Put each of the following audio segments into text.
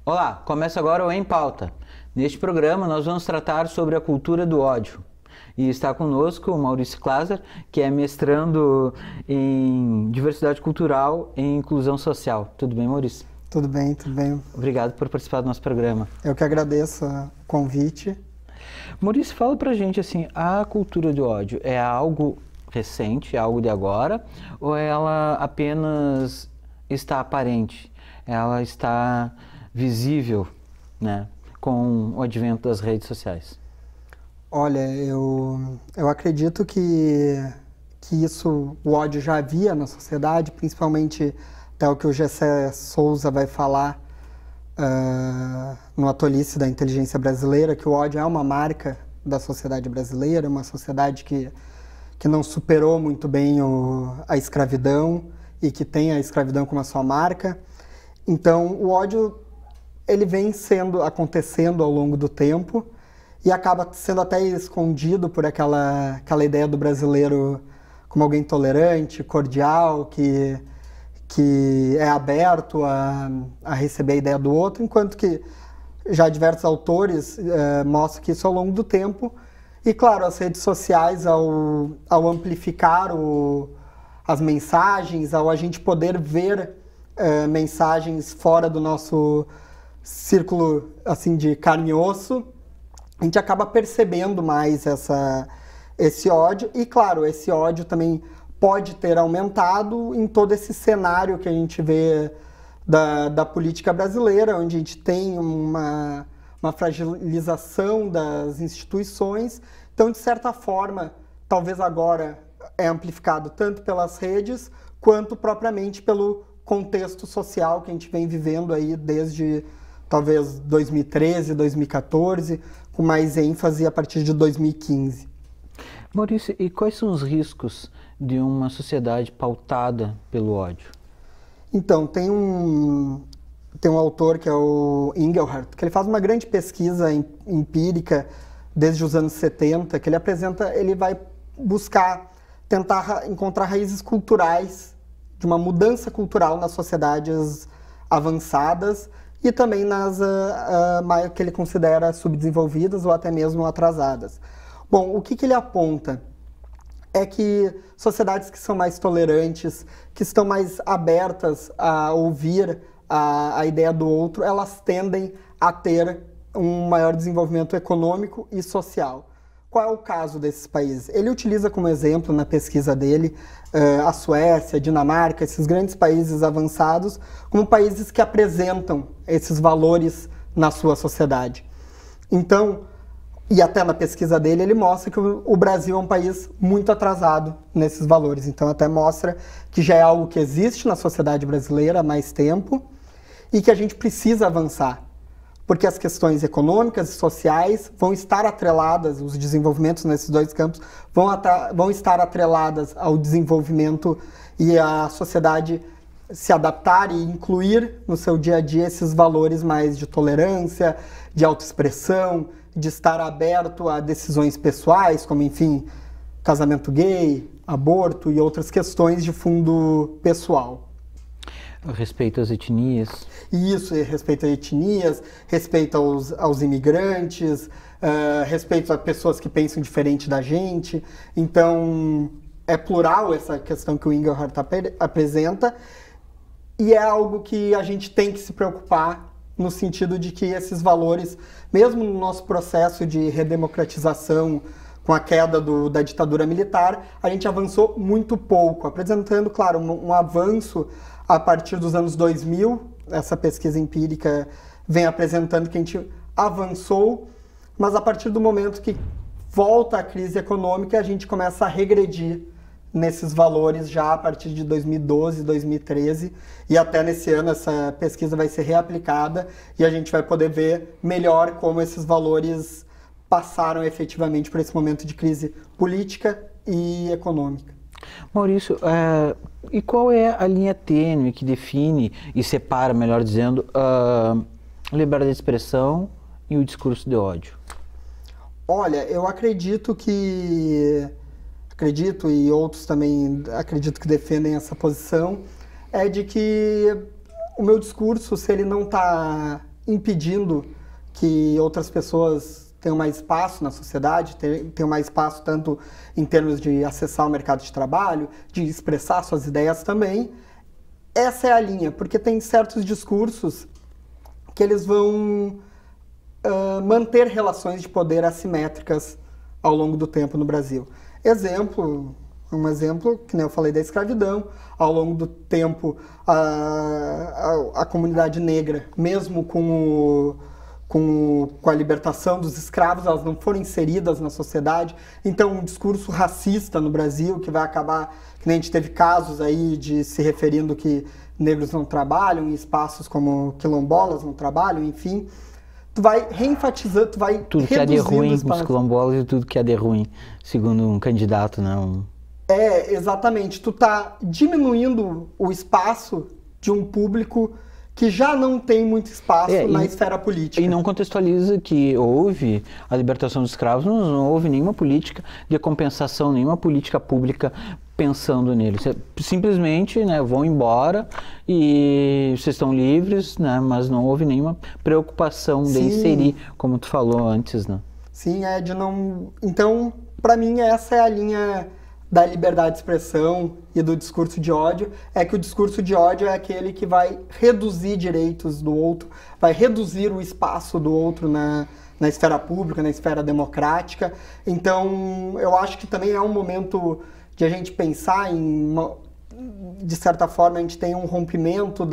Olá, começa agora o Em Pauta. Neste programa nós vamos tratar sobre a cultura do ódio. E está conosco o Maurício Klaser, que é mestrando em diversidade cultural e inclusão social. Tudo bem, Maurício? Tudo bem, tudo bem. Obrigado por participar do nosso programa. Eu que agradeço o convite. Maurício, fala pra gente assim, a cultura do ódio é algo recente, é algo de agora, ou ela apenas está aparente? Ela está visível, né, com o advento das redes sociais? Olha, eu acredito que o ódio já havia na sociedade, principalmente até o que o Gessé Souza vai falar no A Tolice da Inteligência Brasileira, que o ódio é uma marca da sociedade brasileira, uma sociedade que não superou muito bem a escravidão e que tem a escravidão como a sua marca. Então, o ódio ele vem acontecendo ao longo do tempo e acaba sendo até escondido por aquela ideia do brasileiro como alguém tolerante, cordial, que é aberto a receber a ideia do outro, enquanto que já diversos autores mostram que isso ao longo do tempo. E, claro, as redes sociais, ao amplificar as mensagens, ao a gente poder ver mensagens fora do nosso círculo assim, de carne e osso, a gente acaba percebendo mais esse ódio. E, claro, esse ódio também pode ter aumentado em todo esse cenário que a gente vê da política brasileira, onde a gente tem uma fragilização das instituições. Então, de certa forma, talvez agora é amplificado tanto pelas redes, quanto propriamente pelo contexto social que a gente vem vivendo aí desde talvez 2013, 2014, com mais ênfase a partir de 2015. Maurício, e quais são os riscos de uma sociedade pautada pelo ódio? Então, tem um autor que é o Engelhardt, que ele faz uma grande pesquisa empírica desde os anos 70, que ele vai buscar, tentar encontrar raízes culturais de uma mudança cultural nas sociedades avançadas e também nas que ele considera subdesenvolvidas ou até mesmo atrasadas. Bom, o que ele aponta é que sociedades que são mais tolerantes, que estão mais abertas a ouvir a ideia do outro, elas tendem a ter um maior desenvolvimento econômico e social. Qual é o caso desses países? Ele utiliza como exemplo na pesquisa dele a Suécia, a Dinamarca, esses grandes países avançados, como países que apresentam esses valores na sua sociedade. Então, e até na pesquisa dele, ele mostra que o Brasil é um país muito atrasado nesses valores. Então, até mostra que já é algo que existe na sociedade brasileira há mais tempo e que a gente precisa avançar. Porque as questões econômicas e sociais vão estar atreladas, os desenvolvimentos nesses dois campos vão estar atreladas ao desenvolvimento e a sociedade se adaptar e incluir no seu dia a dia esses valores mais de tolerância, de autoexpressão, de estar aberto a decisões pessoais, como, enfim, casamento gay, aborto e outras questões de fundo pessoal. Respeito às etnias. Isso, respeito a etnias, respeito aos imigrantes, respeito a pessoas que pensam diferente da gente. Então, é plural essa questão que o Engelhardt apresenta e é algo que a gente tem que se preocupar no sentido de que esses valores, mesmo no nosso processo de redemocratização, com a queda da ditadura militar, a gente avançou muito pouco, apresentando, claro, um avanço a partir dos anos 2000, essa pesquisa empírica vem apresentando que a gente avançou, mas a partir do momento que volta a crise econômica, a gente começa a regredir nesses valores já a partir de 2012, 2013, e até nesse ano essa pesquisa vai ser reaplicada e a gente vai poder ver melhor como esses valores passaram efetivamente por esse momento de crise política e econômica. Maurício, e qual é a linha tênue que define e separa, melhor dizendo, a liberdade de expressão e o discurso de ódio? Olha, eu acredito e outros também acredito que defendem essa posição, é de que o meu discurso, se ele não está impedindo que outras pessoas tenham mais espaço na sociedade, tenham mais espaço tanto em termos de acessar o mercado de trabalho, de expressar suas ideias também, essa é a linha, porque tem certos discursos que eles vão manter relações de poder assimétricas ao longo do tempo no Brasil. Um exemplo, que nem eu falei da escravidão, ao longo do tempo a comunidade negra, mesmo com a libertação dos escravos, elas não foram inseridas na sociedade. Então, um discurso racista no Brasil, que vai acabar, que nem a gente teve casos aí de se referindo que negros não trabalham, em espaços como quilombolas não trabalham, enfim. Tu vai reenfatizando, tu vai tudo que há de ruim com os quilombolas e tudo que há de ruim, segundo um candidato, né? Exatamente. Tu tá diminuindo o espaço de um público que já não tem muito espaço na esfera política. E não contextualiza que houve a libertação dos escravos, não houve nenhuma política de compensação, nenhuma política pública pensando neles. Simplesmente, né, vão embora e vocês estão livres, né, mas não houve nenhuma preocupação de inserir, como tu falou antes, né? Sim, de não... Então, para mim, essa é a linha da liberdade de expressão e do discurso de ódio, é que o discurso de ódio é aquele que vai reduzir direitos do outro, vai reduzir o espaço do outro na esfera pública, na esfera democrática. Então, eu acho que também é um momento de a gente pensar de certa forma, a gente tem um rompimento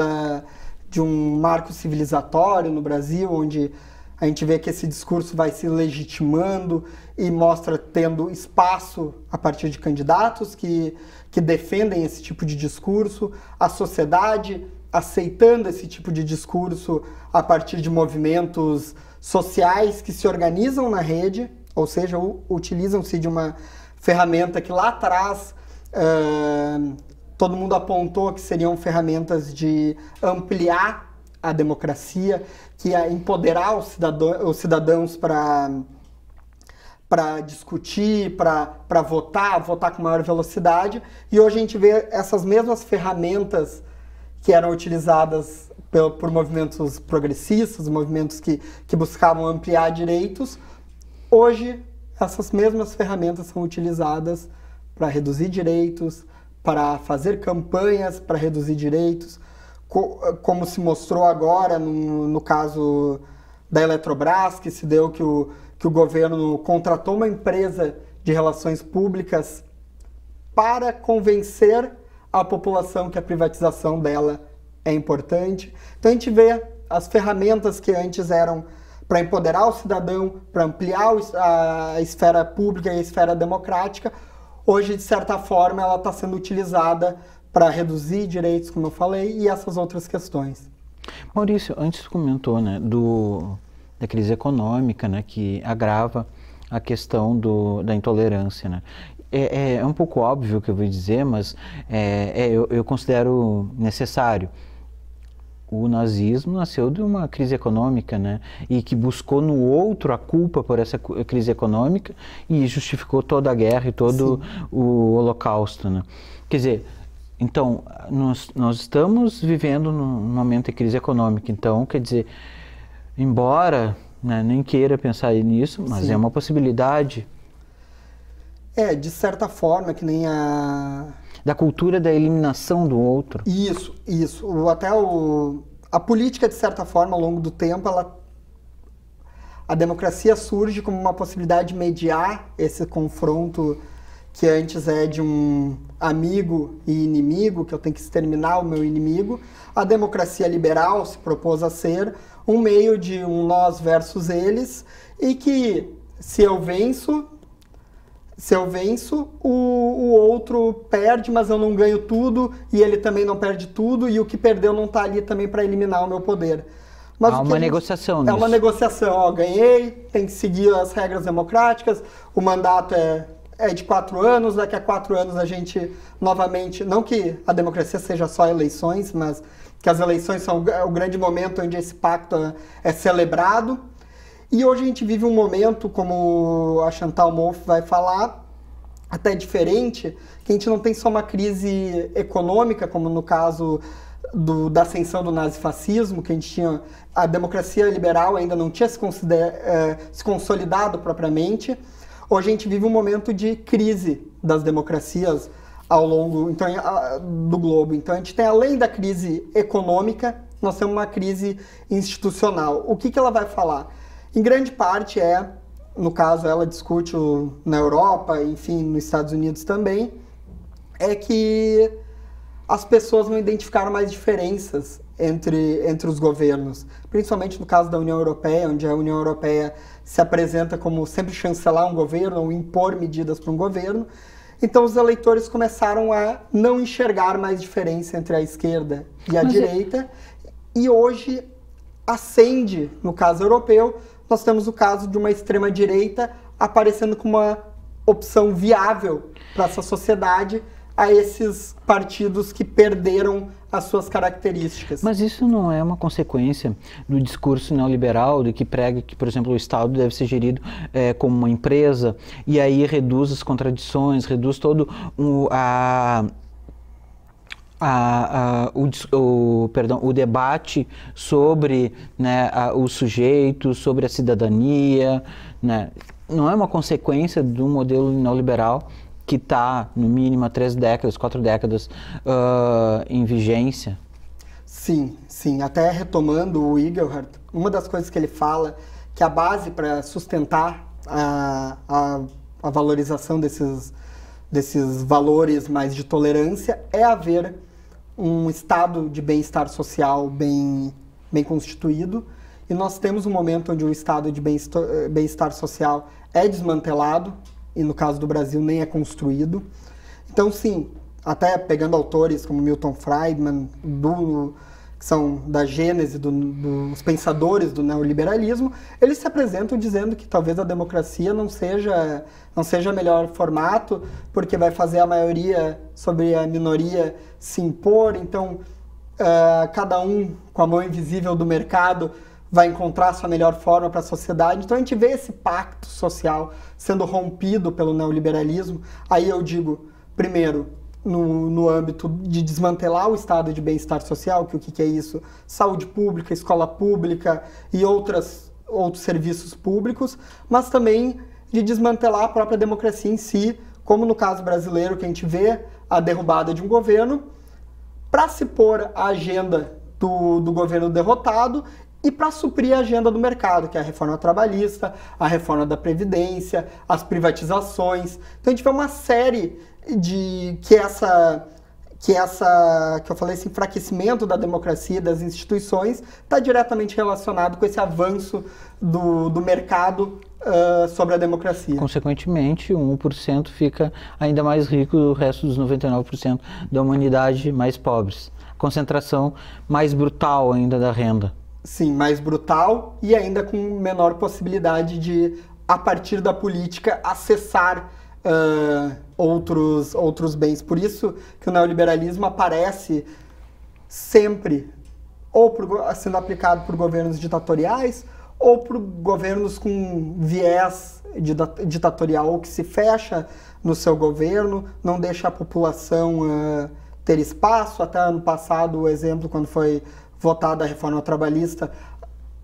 de um marco civilizatório no Brasil, onde a gente vê que esse discurso vai se legitimando e mostra tendo espaço a partir de candidatos que defendem esse tipo de discurso, a sociedade aceitando esse tipo de discurso a partir de movimentos sociais que se organizam na rede, ou seja, utilizam-se de uma ferramenta que lá atrás todo mundo apontou que seriam ferramentas de ampliar a democracia, que é empoderar os cidadãos para discutir, para votar com maior velocidade. E hoje a gente vê essas mesmas ferramentas que eram utilizadas por movimentos progressistas, movimentos que buscavam ampliar direitos. Hoje, essas mesmas ferramentas são utilizadas para reduzir direitos, para fazer campanhas para reduzir direitos, como se mostrou agora no caso da Eletrobras, que se deu que o governo contratou uma empresa de relações públicas para convencer a população que a privatização dela é importante. Então a gente vê as ferramentas que antes eram para empoderar o cidadão, para ampliar a esfera pública e a esfera democrática, hoje, de certa forma, ela está sendo utilizada para reduzir direitos, como eu falei, e essas outras questões. Maurício, antes tu comentou, né, da crise econômica, né, que agrava a questão da intolerância, né? É um pouco óbvio o que eu vou dizer, mas eu considero necessário. O nazismo nasceu de uma crise econômica, né? E que buscou no outro a culpa por essa crise econômica e justificou toda a guerra e todo o Holocausto, né? Quer dizer, então, nós estamos vivendo num momento de crise econômica, então, quer dizer, embora, né, nem queira pensar nisso, mas é uma possibilidade. De certa forma, que nem da cultura da eliminação do outro. Isso. A política, de certa forma, ao longo do tempo, a democracia surge como uma possibilidade de mediar esse confronto que antes é de um amigo e inimigo, que eu tenho que exterminar o meu inimigo. A democracia liberal se propôs a ser um meio de um nós versus eles, e que se eu venço, o outro perde, mas eu não ganho tudo, e ele também não perde tudo, e o que perdeu não está ali também para eliminar o meu poder. Mas há uma negociação nisso. É uma negociação, ganhei, tem que seguir as regras democráticas, o mandato é de 4 anos, daqui a 4 anos a gente novamente, não que a democracia seja só eleições, mas que as eleições são o grande momento onde esse pacto é celebrado. E hoje a gente vive um momento, como a Chantal Mouffe vai falar, até diferente, que a gente não tem só uma crise econômica, como no caso da ascensão do nazifascismo, que a gente tinha, a democracia liberal ainda não tinha se consolidado propriamente. Hoje a gente vive um momento de crise das democracias ao longo do globo. Então a gente tem, além da crise econômica, nós temos uma crise institucional. O que ela vai falar? Em grande parte no caso ela discute na Europa, enfim, nos Estados Unidos também, é que as pessoas não identificaram mais diferenças entre os governos, principalmente no caso da União Europeia, onde a União Europeia se apresenta como sempre chancelar um governo ou impor medidas para um governo. Então os eleitores começaram a não enxergar mais diferença entre a esquerda e a direita, e hoje ascende, no caso europeu, nós temos o caso de uma extrema-direita aparecendo como uma opção viável para essa sociedade, a esses partidos que perderam as suas características. Mas isso não é uma consequência do discurso neoliberal, de que prega que, por exemplo, o Estado deve ser gerido como uma empresa, e aí reduz as contradições, reduz todo o debate sobre, né, o sujeito, sobre a cidadania, né? Não é uma consequência do modelo neoliberal que está, no mínimo, há 3 décadas, 4 décadas em vigência? Sim, sim. Até retomando o Engelhardt, uma das coisas que ele fala, que a base para sustentar a valorização desses valores mais de tolerância é haver um estado de bem-estar social bem constituído. E nós temos um momento onde o estado de bem-estar social é desmantelado, e no caso do Brasil nem é construído. Então, sim, até pegando autores como Milton Friedman, que são da gênese dos pensadores do neoliberalismo, eles se apresentam dizendo que talvez a democracia não seja o melhor formato, porque vai fazer a maioria sobre a minoria se impor. Então, cada um com a mão invisível do mercado vai encontrar a sua melhor forma para a sociedade. Então a gente vê esse pacto social sendo rompido pelo neoliberalismo. Aí eu digo, primeiro, no âmbito de desmantelar o estado de bem-estar social, que o que é isso? Saúde pública, escola pública e outros serviços públicos, mas também de desmantelar a própria democracia em si, como no caso brasileiro, que a gente vê a derrubada de um governo para se pôr a agenda do governo derrotado e para suprir a agenda do mercado, que é a reforma trabalhista, a reforma da Previdência, as privatizações. Então a gente vê uma série que eu falei, esse enfraquecimento da democracia e das instituições está diretamente relacionado com esse avanço do mercado sobre a democracia. Consequentemente, o 1% fica ainda mais rico do resto dos 99% da humanidade mais pobres. Concentração mais brutal ainda da renda. Sim, mais brutal e ainda com menor possibilidade de, a partir da política, acessar outros bens. Por isso que o neoliberalismo aparece sempre ou sendo aplicado por governos ditatoriais ou por governos com viés ditatorial, ou que se fecha no seu governo, não deixa a população ter espaço. Até ano passado, o exemplo, quando foi votada a reforma trabalhista,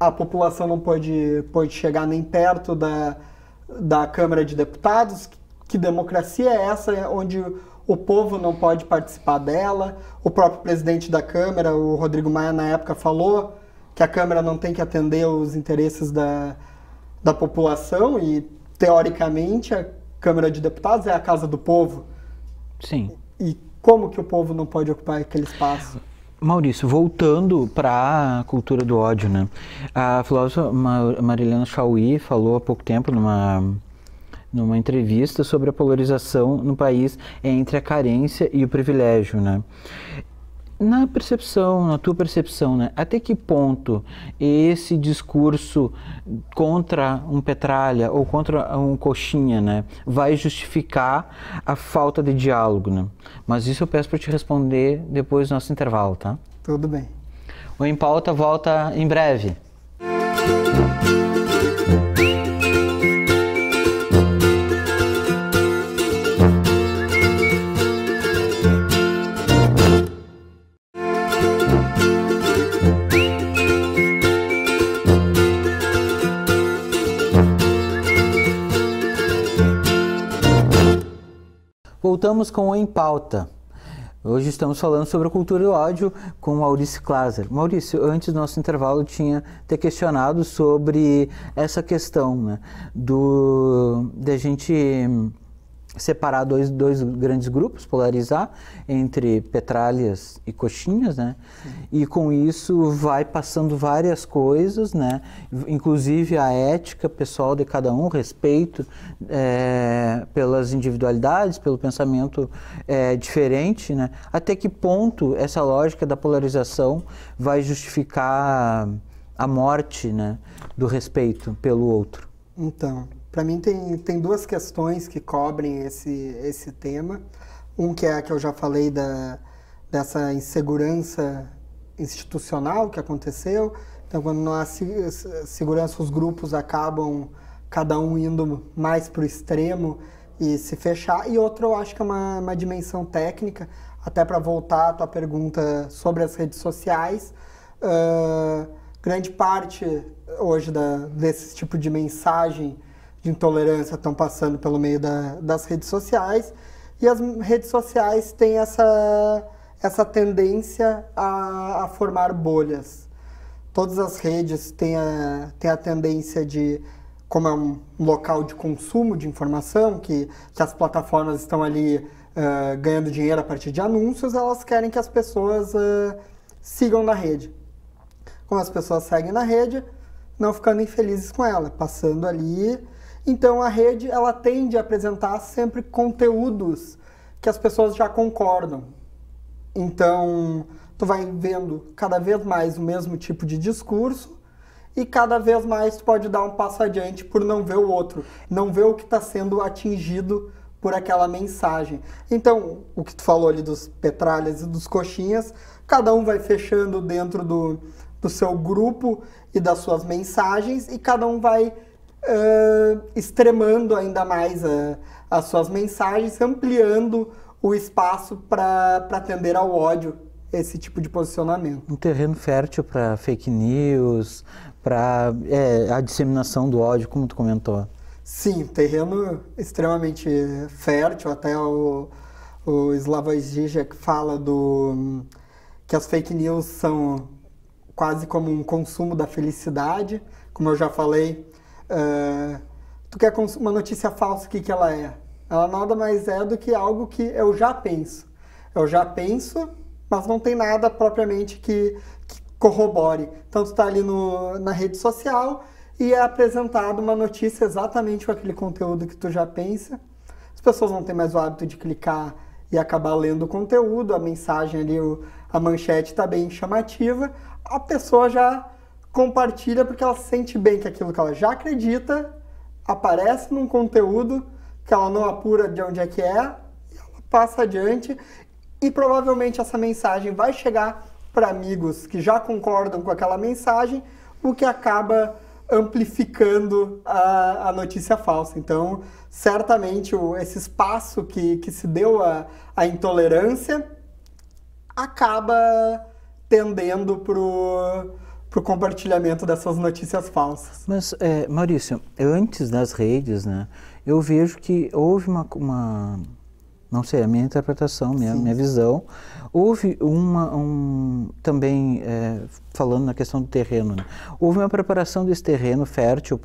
a população não pôde chegar nem perto da Câmara de Deputados. Que democracia é essa onde o povo não pode participar dela? O próprio presidente da Câmara, o Rodrigo Maia, na época falou que a Câmara não tem que atender os interesses da população e, teoricamente, a Câmara de Deputados é a casa do povo. Sim. E como que o povo não pode ocupar aquele espaço? Maurício, voltando para a cultura do ódio, né? A filósofa Marilena Chauí falou há pouco tempo numa entrevista sobre a polarização no país entre a carência e o privilégio, né? Na tua percepção, né? Até que ponto esse discurso contra um Petralha ou contra um Coxinha, né, vai justificar a falta de diálogo, né? Mas isso eu peço para te responder depois do nosso intervalo, tá? Tudo bem. O Em Pauta volta em breve. Voltamos com o Em Pauta. Hoje estamos falando sobre a cultura do ódio com Maurício Klaser. Maurício, antes do nosso intervalo, tinha te questionado sobre essa questão, né, de a gente separar dois grandes grupos, polarizar entre petralhas e coxinhas, né? E com isso vai passando várias coisas, né? Inclusive a ética pessoal de cada um, respeito pelas individualidades, pelo pensamento diferente, né? Até que ponto essa lógica da polarização vai justificar a morte, né, do respeito pelo outro? Então, para mim tem duas questões que cobrem esse tema. Um que é a que eu já falei dessa insegurança institucional que aconteceu. Então, quando não há segurança, os grupos acabam cada um indo mais para o extremo e se fechar. E outro, eu acho que é uma dimensão técnica, até para voltar à tua pergunta sobre as redes sociais. Grande parte hoje desse tipo de mensagem de intolerância estão passando pelo meio das redes sociais, e as redes sociais têm essa tendência a formar bolhas. Todas as redes têm a tendência de, como é um local de consumo de informação, que as plataformas estão ali ganhando dinheiro a partir de anúncios, elas querem que as pessoas sigam na rede. Como as pessoas seguem na rede, não ficando infelizes com ela, passando ali. Então a rede, ela tende a apresentar sempre conteúdos que as pessoas já concordam. Então tu vai vendo cada vez mais o mesmo tipo de discurso e cada vez mais tu pode dar um passo adiante por não ver o outro, não ver o que está sendo atingido por aquela mensagem. Então, o que tu falou ali dos petralhas e dos coxinhas, cada um vai fechando dentro do seu grupo e das suas mensagens, e cada um vai extremando ainda mais as suas mensagens, ampliando o espaço para atender ao ódio, esse tipo de posicionamento. Um terreno fértil para fake news, para a disseminação do ódio, como tu comentou. Sim, terreno extremamente fértil. Até o Slavoj Žižek fala que as fake news são quase como um consumo da felicidade. Como eu já falei, tu quer uma notícia falsa, o que ela é? Ela nada mais é do que algo que eu já penso. Eu já penso, mas não tem nada propriamente que corrobore. Então tu está ali na rede social e é apresentada uma notícia exatamente com aquele conteúdo que tu já pensa. As pessoas não têm mais o hábito de clicar e acabar lendo o conteúdo, a mensagem ali, a manchete está bem chamativa, a pessoa já compartilha porque ela se sente bem que aquilo que ela já acredita aparece num conteúdo que ela não apura de onde é que é, e ela passa adiante, e provavelmente essa mensagem vai chegar para amigos que já concordam com aquela mensagem, o que acaba amplificando a notícia falsa. Então, certamente, esse espaço que se deu à intolerância acaba tendendo para o compartilhamento dessas notícias falsas. Mas, Maurício, antes das redes, né, eu vejo que houve uma não sei, a minha interpretação, minha visão, houve também, falando na questão do terreno, né, houve uma preparação desse terreno fértil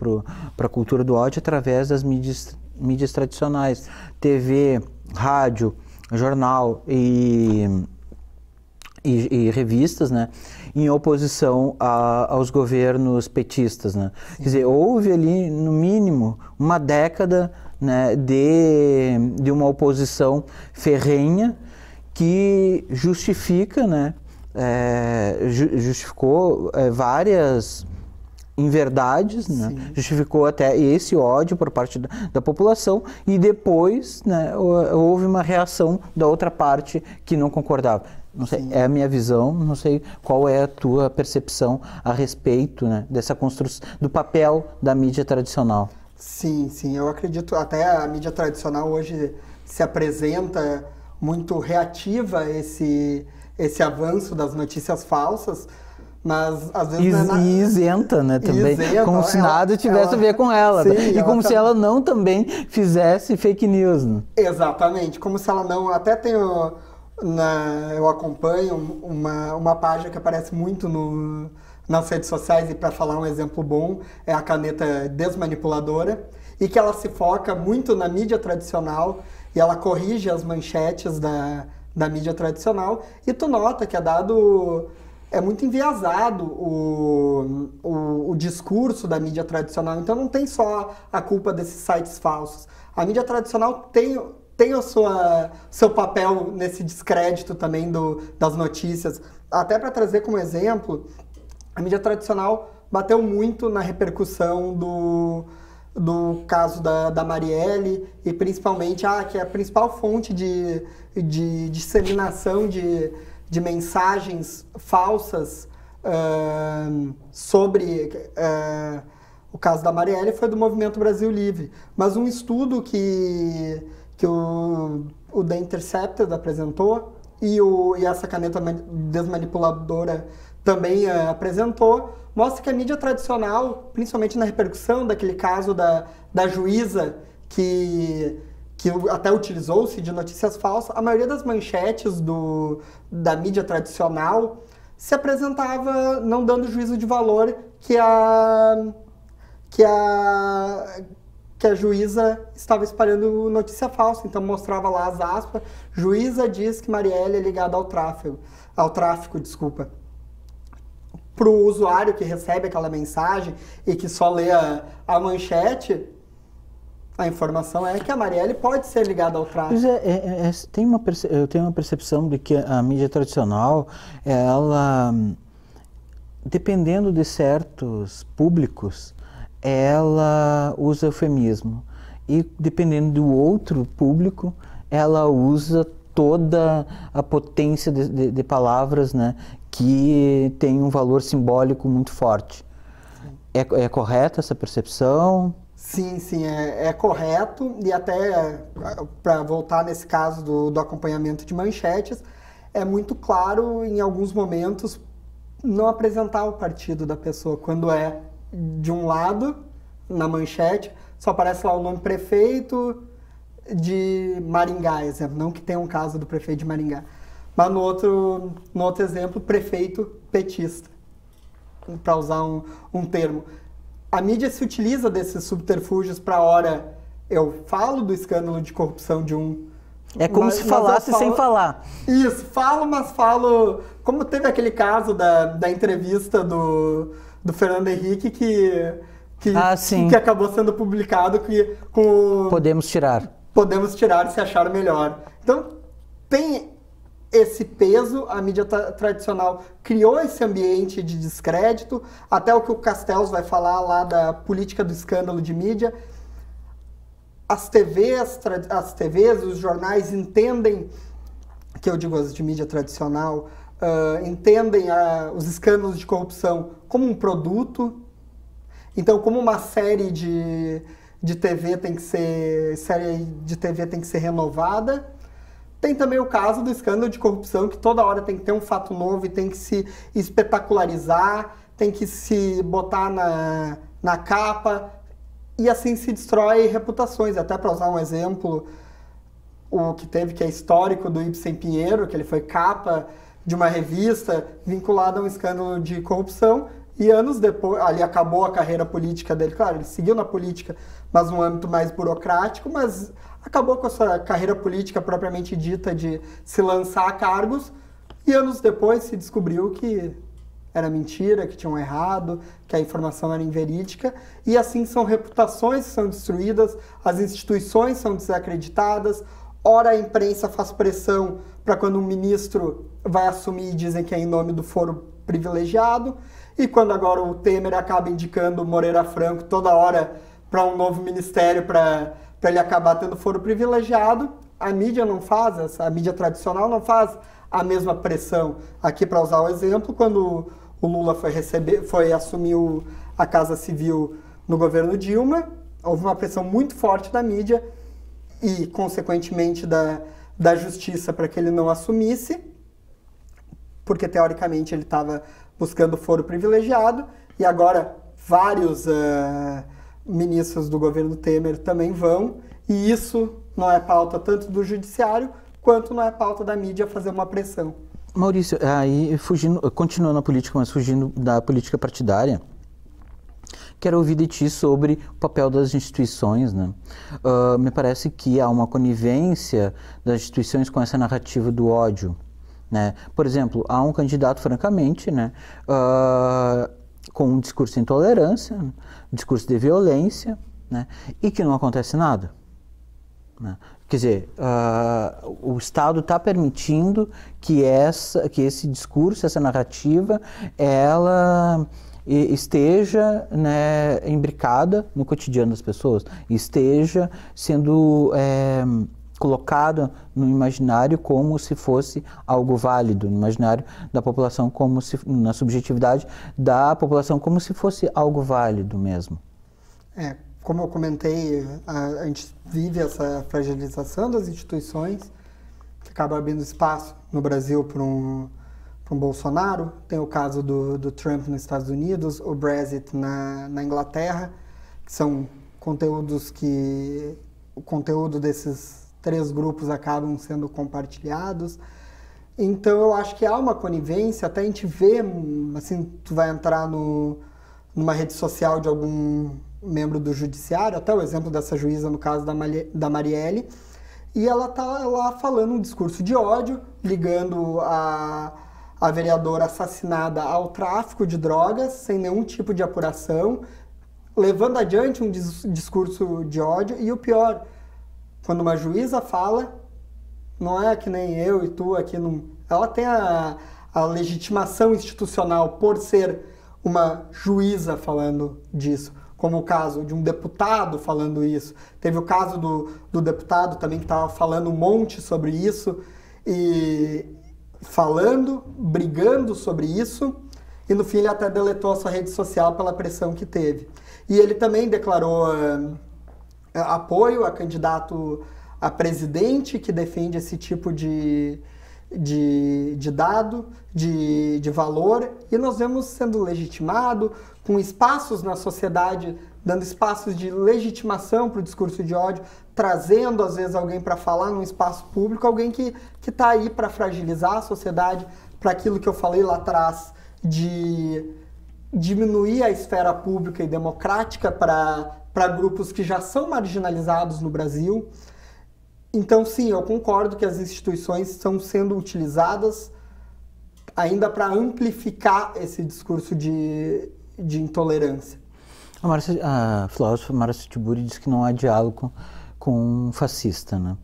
para a cultura do ódio através das mídias tradicionais, TV, rádio, jornal e revistas, né, em oposição aos governos petistas, né. Quer dizer, houve ali, no mínimo, uma década, né, de uma oposição ferrenha que justifica, né, justificou várias inverdades, né, justificou até esse ódio por parte da população, e depois, né, houve uma reação da outra parte que não concordava. Não sei, é a minha visão, não sei qual é a tua percepção a respeito, né, dessa construção, do papel da mídia tradicional. Sim, eu acredito, até a mídia tradicional hoje se apresenta muito reativa a esse avanço das notícias falsas, Mas às vezes e isenta, né, também, isenta, como se nada tivesse a ver com ela, sim, e como se ela não também fizesse fake news, né? Exatamente, como se ela não... Até tenho, eu acompanho uma página que aparece muito nas redes sociais, e para falar um exemplo bom, é a Caneta Desmanipuladora, e que ela se foca muito na mídia tradicional, e ela corrige as manchetes da mídia tradicional, e tu nota que é muito enviesado o discurso da mídia tradicional. Então não tem só a culpa desses sites falsos. A mídia tradicional tem o seu papel nesse descrédito também das notícias. Até para trazer como exemplo, a mídia tradicional bateu muito na repercussão do caso da Marielle, e principalmente que é a principal fonte de disseminação de mensagens falsas sobre o caso da Marielle foi do Movimento Brasil Livre. Mas um estudo que o The Intercept apresentou e essa caneta desmanipuladora também apresentou, mostra que a mídia tradicional, principalmente na repercussão daquele caso da juíza que até utilizou-se de notícias falsas, a maioria das manchetes da mídia tradicional se apresentava não dando juízo de valor que a juíza estava espalhando notícia falsa. Então mostrava lá as aspas: juíza diz que Marielle é ligada ao tráfico, para o usuário que recebe aquela mensagem e que só lê a manchete, a informação é que a Marielle pode ser ligada ao tráfico. Eu tenho uma percepção de que a mídia tradicional, ela, dependendo de certos públicos, ela usa eufemismo. E dependendo do outro público, ela usa toda a potência de palavras, né, que tem um valor simbólico muito forte. É correta essa percepção? Sim, é correto. E até, para voltar nesse caso do acompanhamento de manchetes, é muito claro, em alguns momentos, não apresentar o partido da pessoa. Quando é de um lado, na manchete, só aparece lá o nome prefeito de Maringá, exemplo. Não que tenha um caso do prefeito de Maringá. Mas no outro exemplo, prefeito petista, para usar um termo. A mídia se utiliza desses subterfúgios para, ora, eu falo do escândalo de corrupção de um... É como se falasse sem falar. Isso, mas falo... Como teve aquele caso da entrevista do Fernando Henrique que acabou sendo publicado com... Podemos tirar se achar melhor. Então, tem esse peso, a mídia tradicional criou esse ambiente de descrédito, até o que o Castells vai falar lá da política do escândalo de mídia. As TVs, os jornais entendem, que eu digo as de mídia tradicional, entendem os escândalos de corrupção como um produto. Então, como uma série de TV tem que ser renovada. Tem também o caso do escândalo de corrupção, que toda hora tem que ter um fato novo e tem que se espetacularizar, tem que se botar na capa, e assim se destrói reputações. Até para usar um exemplo, o que teve, que é histórico, do Ibsen Pinheiro, que ele foi capa de uma revista vinculada a um escândalo de corrupção, e anos depois, ali acabou a carreira política dele. Claro, ele seguiu na política, mas num âmbito mais burocrático, mas acabou com a sua carreira política propriamente dita de se lançar a cargos, e anos depois se descobriu que era mentira, que tinham errado, que a informação era inverídica, e assim são reputações que são destruídas, as instituições são desacreditadas. Ora a imprensa faz pressão para quando um ministro vai assumir e dizem que é em nome do foro privilegiado, e quando agora o Temer acaba indicando o Moreira Franco toda hora para um novo ministério para ele acabar tendo foro privilegiado, a mídia não faz, a mídia tradicional não faz a mesma pressão. Aqui, para usar o exemplo, quando o Lula foi assumir a Casa Civil no governo Dilma, houve uma pressão muito forte da mídia e, consequentemente, da justiça para que ele não assumisse, porque, teoricamente, ele estava buscando foro privilegiado, e agora vários ministros do governo Temer também vão, e isso não é pauta tanto do judiciário, quanto não é pauta da mídia fazer uma pressão. Maurício, aí continuando a política, mas fugindo da política partidária, quero ouvir de ti sobre o papel das instituições, né? Me parece que há uma conivência das instituições com essa narrativa do ódio, né? Por exemplo, há um candidato, francamente, né, com um discurso de intolerância, um discurso de violência, né, e que não acontece nada, né? Quer dizer, o Estado está permitindo que esse discurso, essa narrativa, ela esteja, né, imbricada no cotidiano das pessoas, esteja sendo colocada no imaginário como se fosse algo válido, no imaginário da população, como se, na subjetividade da população, como se fosse algo válido mesmo. Como eu comentei, a gente vive essa fragilização das instituições, que acaba abrindo espaço no Brasil para um Bolsonaro. Tem o caso do Trump nos Estados Unidos, o Brexit na Inglaterra, que são conteúdos que o conteúdo desses 3 grupos acabam sendo compartilhados. Então eu acho que há uma conivência, até a gente vê, assim, tu vai entrar numa rede social de algum membro do judiciário, até o exemplo dessa juíza no caso da Marielle, e ela tá lá falando um discurso de ódio, ligando a vereadora assassinada ao tráfico de drogas, sem nenhum tipo de apuração, levando adiante um discurso de ódio, e o pior, quando uma juíza fala, não é que nem eu e tu aqui, ela tem a legitimação institucional por ser uma juíza falando disso, como o caso de um deputado falando isso. Teve o caso do deputado também que estava falando um monte sobre isso, e falando, brigando sobre isso, e no fim ele até deletou a sua rede social pela pressão que teve. E ele também declarou apoio a candidato a presidente que defende esse tipo de dado, de valor, e nós vemos sendo legitimado, com espaços na sociedade, dando espaços de legitimação para o discurso de ódio, trazendo às vezes alguém para falar num espaço público, alguém que está aí para fragilizar a sociedade, para aquilo que eu falei lá atrás, de diminuir a esfera pública e democrática para grupos que já são marginalizados no Brasil. Então, sim, eu concordo que as instituições estão sendo utilizadas ainda para amplificar esse discurso de intolerância. A filósofa Márcia Tiburi diz que não há diálogo com um fascista, né?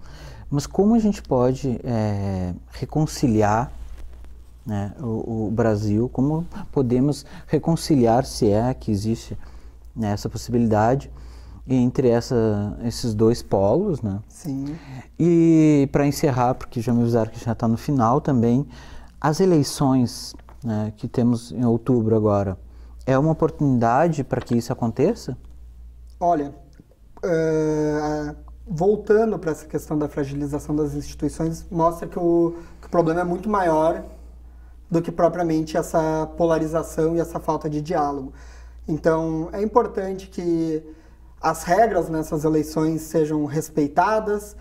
Mas como a gente pode reconciliar, né, o Brasil, como podemos reconciliar, se é que existe, né, essa possibilidade, entre esses 2 polos, né? Sim. E para encerrar, porque já me avisaram que já está no final também, as eleições, né, que temos em outubro agora, é uma oportunidade para que isso aconteça? Olha, voltando para essa questão da fragilização das instituições, mostra que o problema é muito maior do que propriamente essa polarização e essa falta de diálogo. Então, é importante que as regras nessas eleições sejam respeitadas,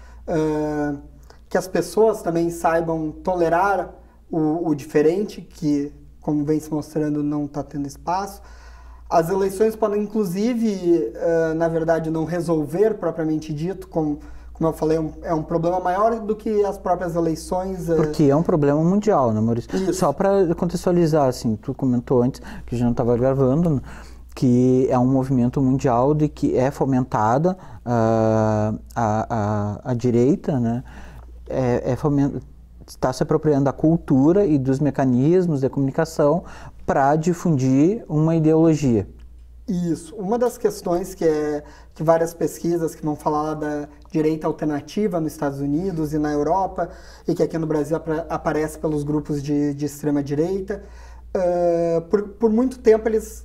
que as pessoas também saibam tolerar o diferente, que, como vem se mostrando, não está tendo espaço. As eleições podem, inclusive, na verdade, não resolver, propriamente dito, como eu falei, é um problema maior do que as próprias eleições. Porque é um problema mundial, né, Maurício? Isso. Só para contextualizar, assim, tu comentou antes, que a gente não estava gravando, que é um movimento mundial de que é fomentada a direita, né? Está se apropriando da cultura e dos mecanismos de comunicação para difundir uma ideologia. Isso. Uma das questões que várias pesquisas que vão falar da direita alternativa nos Estados Unidos e na Europa, e que aqui no Brasil aparece pelos grupos de extrema direita, por muito tempo eles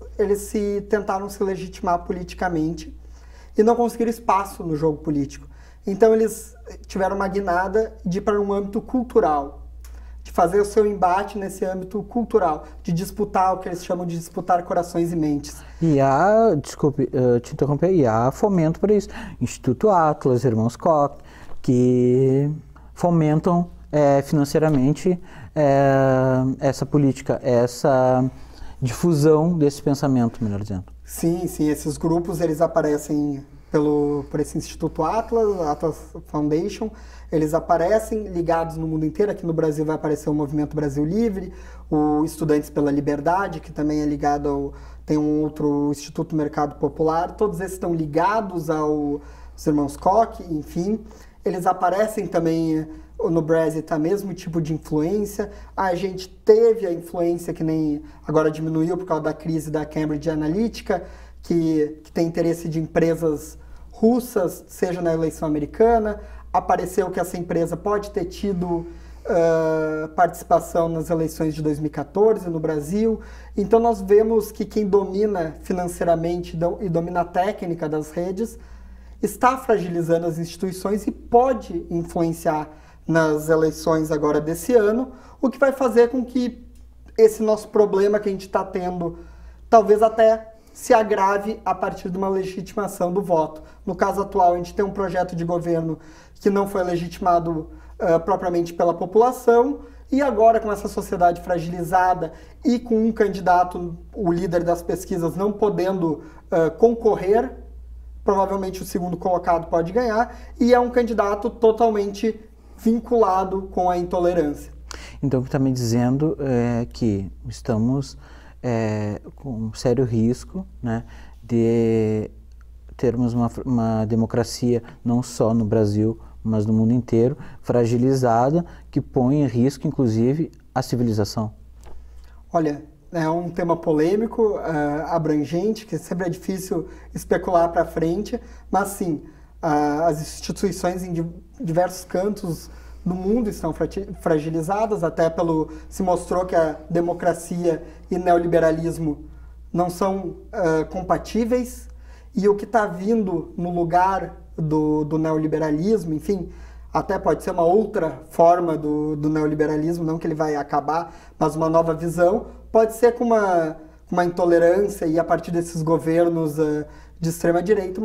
tentaram se legitimar politicamente e não conseguiram espaço no jogo político. Então eles tiveram uma guinada de ir para um âmbito cultural, de fazer o seu embate nesse âmbito cultural, de disputar o que eles chamam de disputar corações e mentes. E há, desculpe te interromper, e há fomento para isso. Instituto Atlas, Irmãos Koch, que fomentam financeiramente essa política, essa difusão desse pensamento, melhor dizendo. Sim, esses grupos eles aparecem por esse Instituto Atlas Foundation, eles aparecem ligados no mundo inteiro. Aqui no Brasil vai aparecer o Movimento Brasil Livre, o Estudantes pela Liberdade, que também é ligado tem um outro Instituto Mercado Popular, todos esses estão ligados aos Irmãos Koch, enfim. Eles aparecem também no Brasil, tá mesmo tipo de influência. A gente teve a influência que nem agora diminuiu por causa da crise da Cambridge Analytica, que tem interesse de empresas russas, seja na eleição americana. Apareceu que essa empresa pode ter tido participação nas eleições de 2014 no Brasil. Então nós vemos que quem domina financeiramente e domina a técnica das redes está fragilizando as instituições e pode influenciar nas eleições agora desse ano, o que vai fazer com que esse nosso problema que a gente está tendo talvez até se agrave a partir de uma legitimação do voto. No caso atual, a gente tem um projeto de governo que não foi legitimado propriamente pela população, e agora com essa sociedade fragilizada e com um candidato, o líder das pesquisas, não podendo concorrer, provavelmente o segundo colocado pode ganhar, e é um candidato totalmente vinculado com a intolerância. Então, o que está me dizendo é que estamos com um sério risco, né, de termos uma democracia não só no Brasil, mas no mundo inteiro, fragilizada, que põe em risco, inclusive, a civilização. Olha, é um tema polêmico, abrangente, que sempre é difícil especular para frente, mas sim, as instituições em diversos cantos do mundo estão fragilizadas, até se mostrou que a democracia e neoliberalismo não são compatíveis, e o que está vindo no lugar do neoliberalismo, enfim, até pode ser uma outra forma do neoliberalismo, não que ele vai acabar, mas uma nova visão, pode ser com uma intolerância e a partir desses governos de extrema-direita,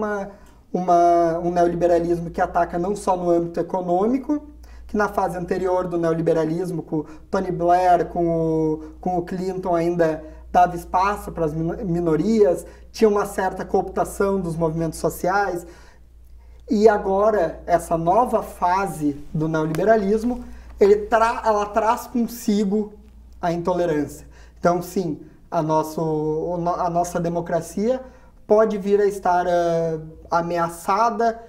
um neoliberalismo que ataca não só no âmbito econômico, que na fase anterior do neoliberalismo, com o Tony Blair, com o Clinton ainda dava espaço para as minorias, tinha uma certa cooptação dos movimentos sociais. E agora, essa nova fase do neoliberalismo, ela traz consigo a intolerância. Então, sim, a nossa democracia pode vir a estar ameaçada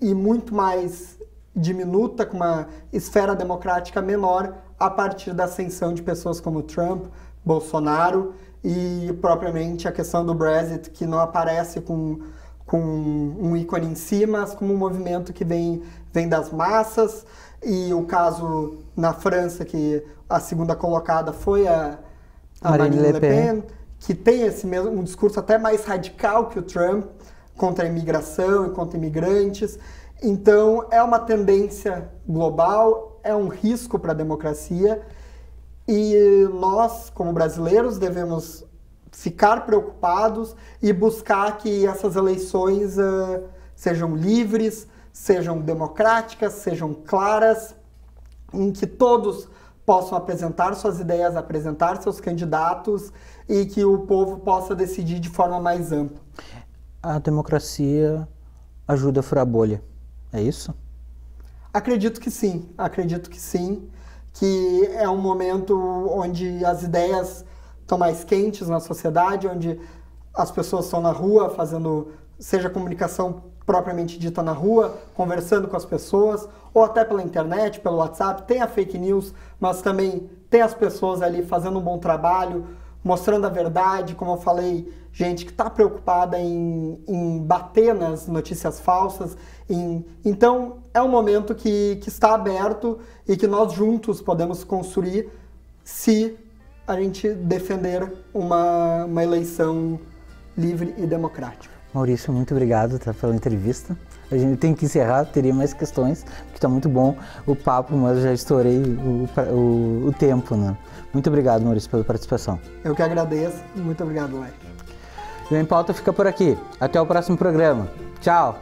e muito mais diminuta, com uma esfera democrática menor, a partir da ascensão de pessoas como Trump, Bolsonaro e propriamente a questão do Brexit, que não aparece com um ícone em cima, mas como um movimento que vem das massas. E o caso na França, que a segunda colocada foi a Marine Le Pen, que tem um discurso até mais radical que o Trump, contra a imigração e contra imigrantes. Então, é uma tendência global, é um risco para a democracia, e nós, como brasileiros, devemos ficar preocupados e buscar que essas eleições sejam livres, sejam democráticas, sejam claras, em que todos possam apresentar suas ideias, apresentar seus candidatos e que o povo possa decidir de forma mais ampla. A democracia ajuda a furar a bolha, é isso? Acredito que sim, que é um momento onde as ideias estão mais quentes na sociedade, onde as pessoas estão na rua fazendo, seja comunicação propriamente dita na rua, conversando com as pessoas, ou até pela internet, pelo WhatsApp. Tem a fake news, mas também tem as pessoas ali fazendo um bom trabalho, mostrando a verdade, como eu falei, gente que está preocupada em bater nas notícias falsas. Então, é um momento que está aberto e que nós juntos podemos construir se a gente defender uma eleição livre e democrática. Maurício, muito obrigado pela entrevista. A gente tem que encerrar, teria mais questões, porque está muito bom o papo, mas eu já estourei o tempo, né? Muito obrigado, Maurício, pela participação. Eu que agradeço. Muito obrigado, Lai. O Em Pauta fica por aqui. Até o próximo programa. Tchau!